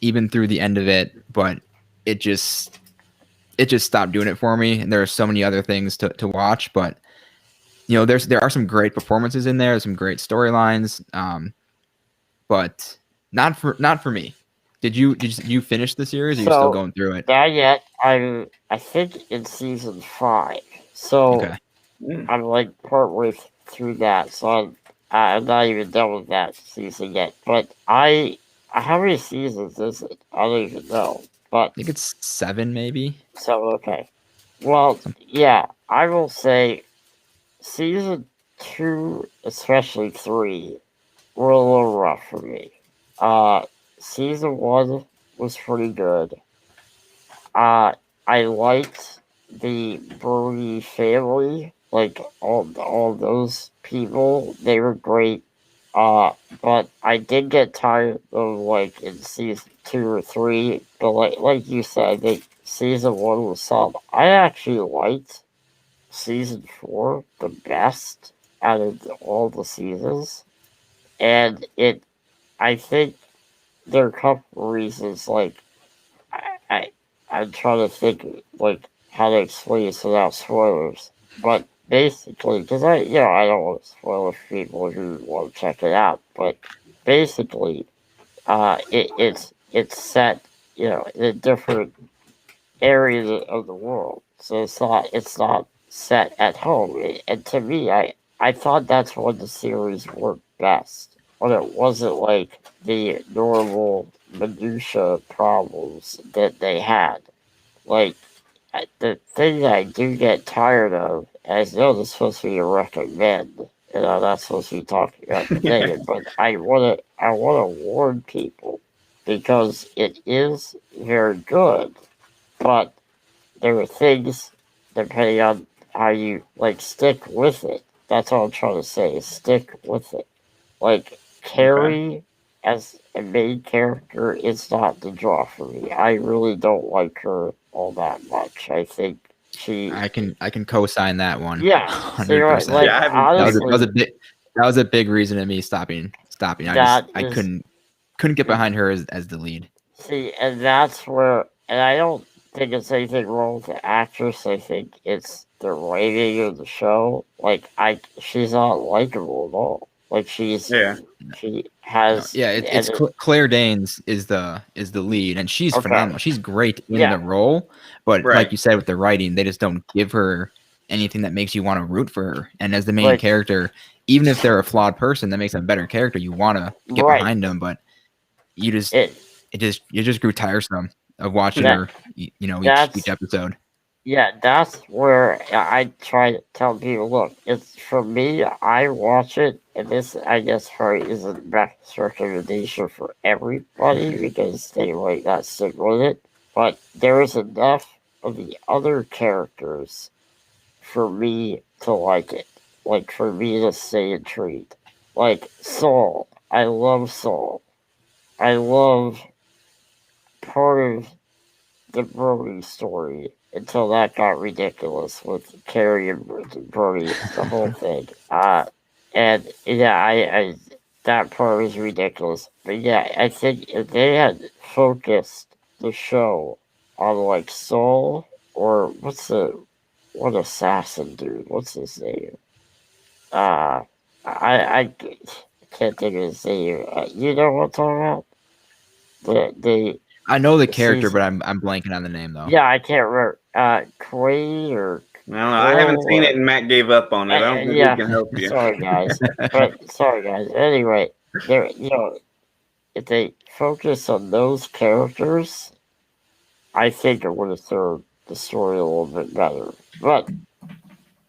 even through the end of it. But it just stopped doing it for me. And there are so many other things to watch. But there are some great performances in there, some great storylines, but not for me. Did you finish the series? Or are you still going through it? Not yet. I think in season 5. So Okay. I'm like partway through that. So I'm not even done with that season yet. But how many seasons is it? I don't even know. But I think it's 7, maybe. so okay. Well, yeah, I will say season 2, especially 3, were a little rough for me. Season 1 was pretty good. I liked the Brody family, like all those people. They were great. But I did get tired of like in season 2 or 3. But like you said, I think season 1 was solid. I actually liked season 4 the best out of all the seasons, and I think there are a couple reasons. Like I'm trying to think like how to explain this without spoilers, but basically, because I don't want to spoil it for people who want to check it out, but basically, it's set, in a different area of the world. So it's not set at home. And to me, I thought that's when the series worked best. When it wasn't like the normal minutia problems that they had. Like the thing that I do get tired of, and I know this is supposed to be a recommend, and I'm not supposed to be talking about the negative, but I wanna warn people because it is very good, but there are things depending on how you like stick with it. That's all I'm trying to say is stick with it. Like Okay. Carrie as a main character is not the draw for me. I really don't like her all that much. I think she I can co-sign that one, yeah, so hundred you're right, like percent. Yeah, I haven't That was seen a, it. that was a honestly big that was a big reason to me stopping. that I is couldn't get behind her as the lead. see, and that's where, and I don't think it's anything wrong with the actress. I think it's the writing of the show. Like she's not likable at all. Like Yeah. she No, has, yeah, and Claire Danes is the lead, and she's okay, phenomenal. She's great in yeah, the role, but like Right. you said with the writing, they just don't give her anything that makes you want to root for her. And as the main like character, even if they're a flawed person, that makes them a better character. You want to get right. behind them, but you just It it just grew tiresome of watching that her, each that's episode. yeah, that's where I try to tell people, look, it's for me, I watch it, and this, I guess, probably isn't the best recommendation for everybody because they might not stick with it, but there is enough of the other characters for me to like it. Like, for me to stay intrigued. Like, Saul. I love Saul. I love part of the Brody story until that got ridiculous with Carrie and Brody, the whole thing. And yeah, I that part was ridiculous. But yeah, I think if they had focused the show on like Soul or what assassin dude? What's his name? Uh, I can't think of his name. You know what I'm talking about? The I know the character, season. but I'm blanking on the name though. Yeah, I can't remember. Quaid or I don't know. I haven't Quill seen it, or and Matt gave up on it. I don't think we yeah. can help you. Sorry guys. Anyway, there. If they focus on those characters, I think it would have served the story a little bit better. But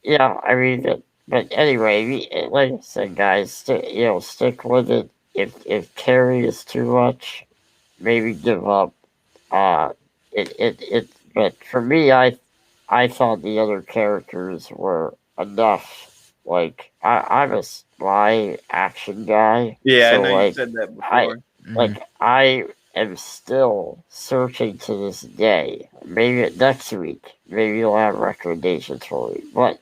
yeah, I mean, but anyway, like I said, guys, stick with it. If Carrie is too much, maybe give up. Uh, it. But for me, I thought the other characters were enough. Like I'm a spy action guy, Yeah, I so know you like said that I before. Mhm. I am still searching to this day. Maybe next week, maybe you'll have recommendations for me. But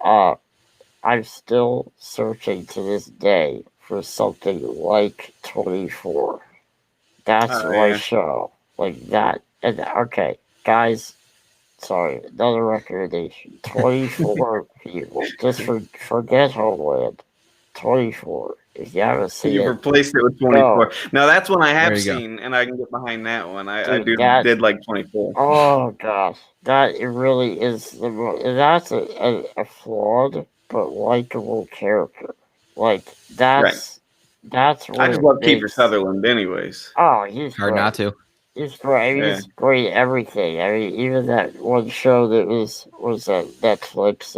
I'm still searching to this day for something like 24. That's Oh my yeah. show. Like that. And okay, guys, sorry, another recommendation. 24 people. Just forget Homeland. 24. If you haven't seen You've it, replaced it with 24. go. Now that's one I There have you go. seen, and I can get behind that one. I Dude, did like 24. oh gosh, that it really is that's a flawed but likable character. Like, Right. that's I what just it love Kiefer makes. Sutherland, anyways. Oh, he's Hard not great. to. He's great. I mean, Yeah. he's great at everything. I mean, even that one show that was that Netflix,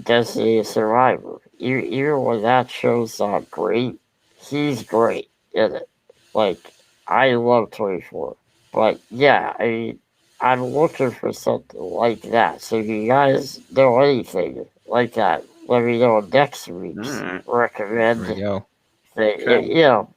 Destiny of Survivor. Even when that show's not great, he's great in it. Like, I love 24. But yeah, I mean, I'm looking for something like that. So if you guys know anything like that, let me know next All week's right. There you recommend go. thing. Okay.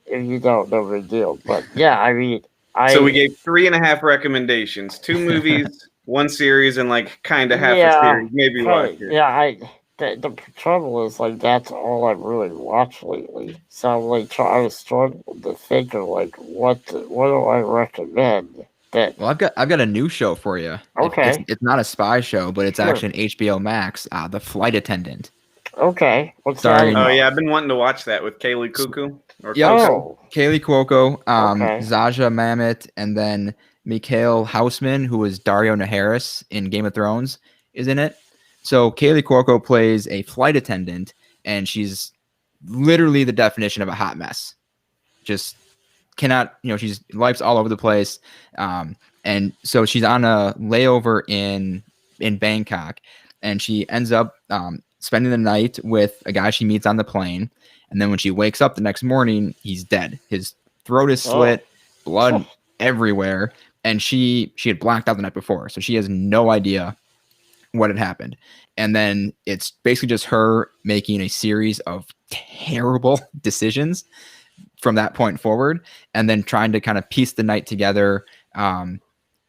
If you don't, no big deal. But yeah, I mean, So we I gave 3.5 recommendations: 2 movies, 1 series, and like kind of half a yeah, series. Maybe watch kind it. yeah, the trouble is like that's all I've really watched lately. So I'm like I was struggling to think of like what do I recommend that Well, I've got a new show for you. It's okay, it's not a spy show, but it's sure. actually an HBO Max. The Flight Attendant. Okay, what's Sorry. that? Oh about? yeah, I've been wanting to watch that with Kaylee Cuckoo. Or Yep. Cuoco. Oh, Kaylee Cuoco, Okay. Zaja Mamet, and then Mikhail Hausman, who was Dario Naharis in Game of Thrones, is in it. So Kaylee Cuoco plays a flight attendant, and she's literally the definition of a hot mess. Just cannot, she's life's all over the place. And so she's on a layover in Bangkok, and she ends up spending the night with a guy she meets on the plane. And then when she wakes up the next morning, he's dead. His throat is slit, blood everywhere, and she had blacked out the night before, so she has no idea what had happened. And then it's basically just her making a series of terrible decisions from that point forward, and then trying to kind of piece the night together.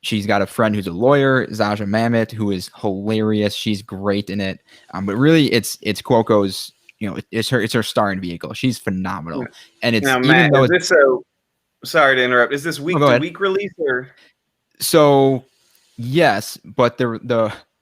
She's got a friend who's a lawyer, Zaja Mamet, who is hilarious. She's great in it. But really, it's Cuoco's. It's her starring vehicle. She's phenomenal, and it's Now, even Matt, though is this so? Sorry to interrupt. Is this week go to ahead. week release or? So yes, but the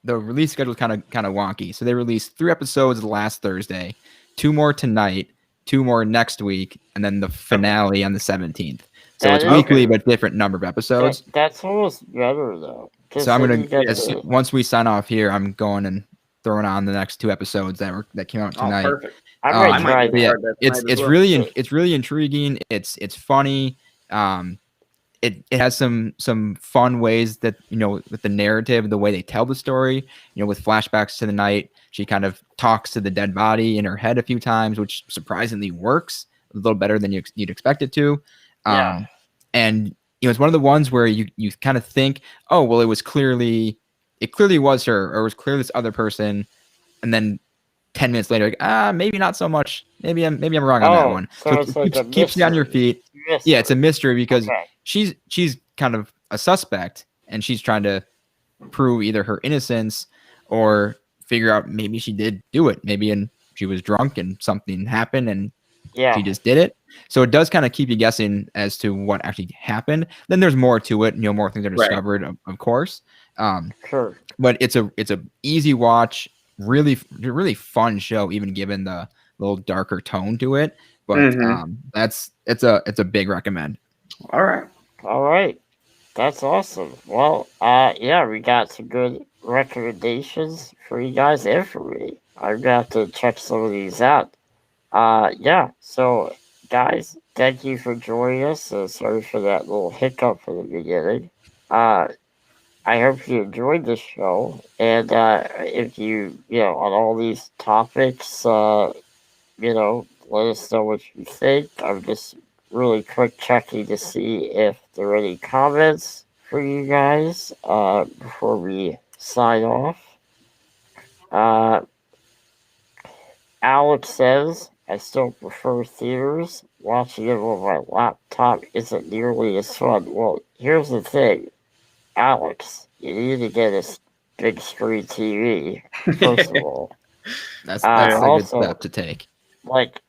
release schedule is kind of wonky. So they released 3 episodes last Thursday, 2 more tonight, 2 more next week, and then the finale on the 17th. So That it's is weekly, good. but different number of episodes. that's almost better though. 'cause So I'm then gonna you get once we sign off here, I'm going and throwing on the next 2 episodes that came out Oh, tonight. perfect. I I might might try get yeah, that. started that it's tonight as well. it's really intriguing. It's funny. It has some fun ways that with the narrative, the way they tell the story. With flashbacks to the night, she kind of talks to the dead body in her head a few times, which surprisingly works a little better than you'd expect it to. Yeah. And it's one of the ones where you kind of think, oh well, it clearly was her, or it was clearly this other person, and then 10 minutes later, like, maybe not so much. Maybe I'm wrong on that one. So it's like a keeps you on your mystery. feet. Yeah, it's a mystery because Okay. she's kind of a suspect, and she's trying to prove either her innocence or figure out maybe she did do it. Maybe she was drunk and something happened and Yeah. she just did it. So it does kind of keep you guessing as to what actually happened. Then there's more to it, more things are Right. discovered, of course. Sure. But it's a easy watch, really fun show, even given the little darker tone to it. But Mhm. it's a big recommend. All right. All right. That's awesome. Well, yeah, we got some good recommendations for you guys and for me. I've got to check some of these out. Yeah. So, guys, thank you for joining us. Sorry for that little hiccup in the beginning. I hope you enjoyed this show, and if you on all these topics, let us know what you think. I'm just really quick checking to see if there are any comments for you guys before we sign off. Alex says, I still prefer theaters. Watching it on my laptop isn't nearly as fun. Well, here's the thing, Alex, you need to get a big screen TV, first of all. That's a good also, step to take. Like,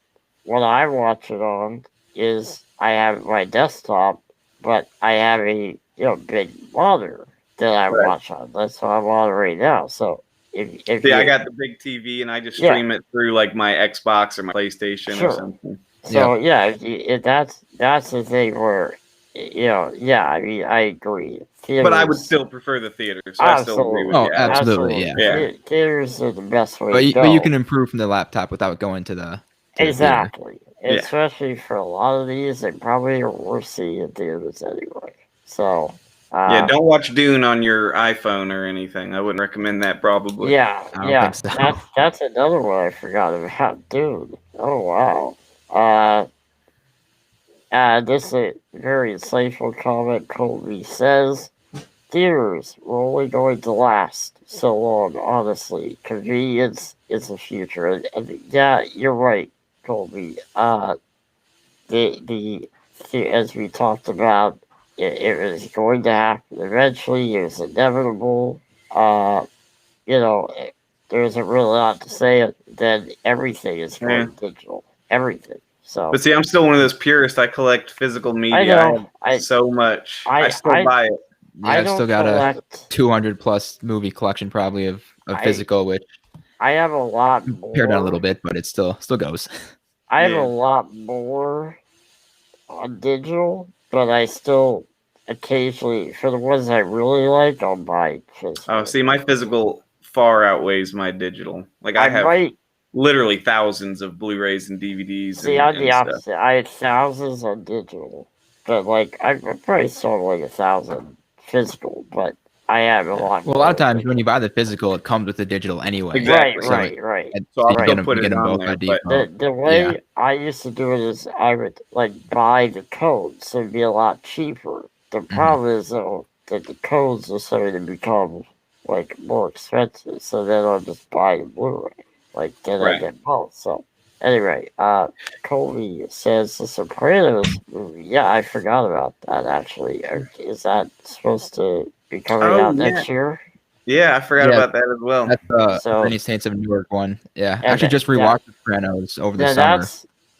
what I watch it on is I have my desktop, but I have a big monitor that I Right. watch on. That's what I'm on right now. So if See, you, I got the big TV and I just Yeah. stream it through like my Xbox or my PlayStation Sure. or something. so yeah, if that's the thing where I mean I agree. But I would Theaters- still prefer the theater. So I still agree with Oh, you. Alex. absolutely, yeah. Yeah. Theaters are the best way But to you, go. but you can improve from the laptop without going to the theater. Exactly. Yeah. Especially for a lot of these, they probably are worth seeing in theaters anyway. So, Yeah, don't watch Dune on your iPhone or anything. I wouldn't recommend that probably. yeah, I don't think so. That's another one I forgot about, dude. Oh wow. This is a very insightful comment. Colby says, theaters were only going to last so long, honestly. Convenience is the future. And yeah, you're right, Colby. The as we talked about, it was going to happen eventually. It was inevitable. There isn't really a lot to say. Then everything is going digital. Everything. So, But see, I'm still one of those purists. I collect physical media. I know. I have so much. I still buy it. Yeah, I've don't still got collect. a 200 plus movie collection probably of I- physical, which I have a lot more. Pared down a little bit, but it still goes. I have Yeah. a lot more on digital, but I still occasionally, for the ones I really like, I'll buy physical. Oh, see, my physical far outweighs my digital. Like I have might literally thousands of Blu-rays and DVDs see. and, I'm the stuff. opposite. I have thousands on digital, but like I probably sold like 1,000 physical, but I have a lot. Well, a lot of times when you buy the physical, it comes with the digital anyway. Exactly. Right. So I'll you still get put it them on both by there, but default. The way Yeah. I used to do it is I would like buy the codes, so it'd be a lot cheaper. The problem is though that the codes are starting to become like more expensive, so then I'll just buy the Blu-ray. Like then I Right. get both. So anyway, Colby says the Sopranos movie. Yeah, I forgot about that actually. Is that supposed to be coming Oh, out yeah. next year? Yeah, I forgot Yeah. about that as well. That's So- Many Saints of Newark one. Yeah, I And actually just that- rewatched The Sopranos over the Now summer.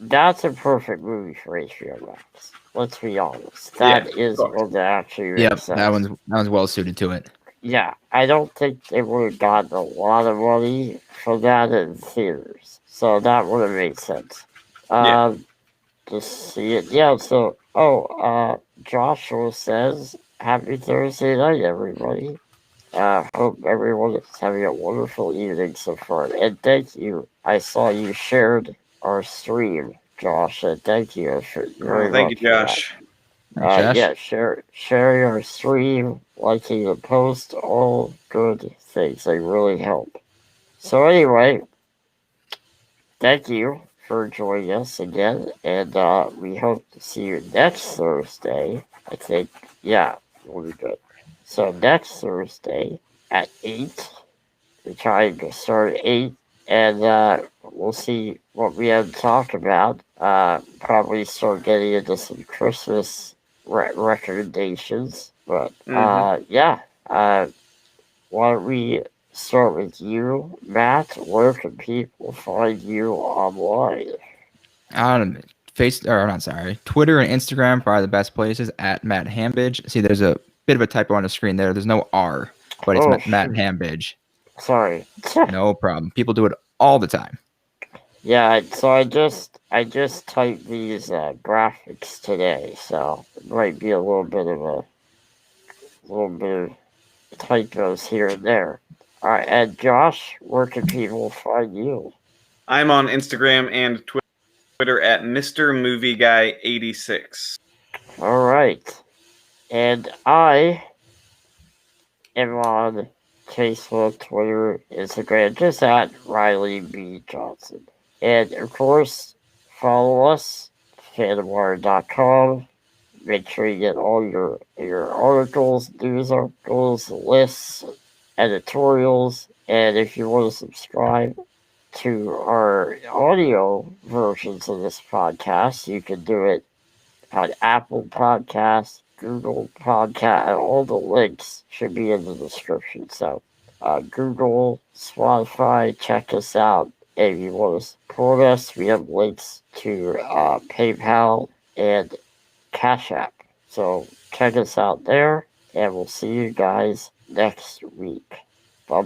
that's a perfect movie for HBO Max. Let's be honest. Yeah, That is of course. one that actually makes Yep, sense. that one's well suited to it. Yeah, I don't think they would have gotten a lot of money for that in theaters, so that would have made sense. Yeah. Just see it. Yeah. So, Joshua says, "Happy Thursday night, everybody. Hope everyone is having a wonderful evening so far. And thank you. I saw you shared our stream, Josh. And thank you very Thank much you, Josh. Thanks, Josh. Yeah, sharing our stream, liking the post, all good things. They really help. So anyway, thank you for joining us again, and we hope to see you next Thursday. I think, yeah, we'll be good. So next Thursday at 8, we're trying to start at 8, and we'll see what we have to talk about. Probably start getting into some Christmas recommendations, but yeah. Why don't we start with you, Matt? Where can people find you online? Twitter and Instagram are probably the best places at Matt Hambidge. See, there's a bit of a typo on the screen there. There's no R, but it's Matt shoot. Hambidge. Sorry. No problem. People do it all the time. Yeah, so I just typed these graphics today, so it might be a little bit of typos here and there. All right, and Josh, where can people find you? I'm on Instagram and Twitter at Mr. Movie Guy 86. All right, and I am on Facebook, Twitter, Instagram, just at Riley B. Johnson. And of course, follow us, fandomwire.com. Make sure you get all your articles, news articles, lists, editorials, and if you want to subscribe to our audio versions of this podcast, you can do it on Apple Podcasts, Google Podcast, and all the links should be in the description. So, Google, Spotify, check us out. If you want to support us, we have links to PayPal and Cash App. So check us out there, and we'll see you guys next week.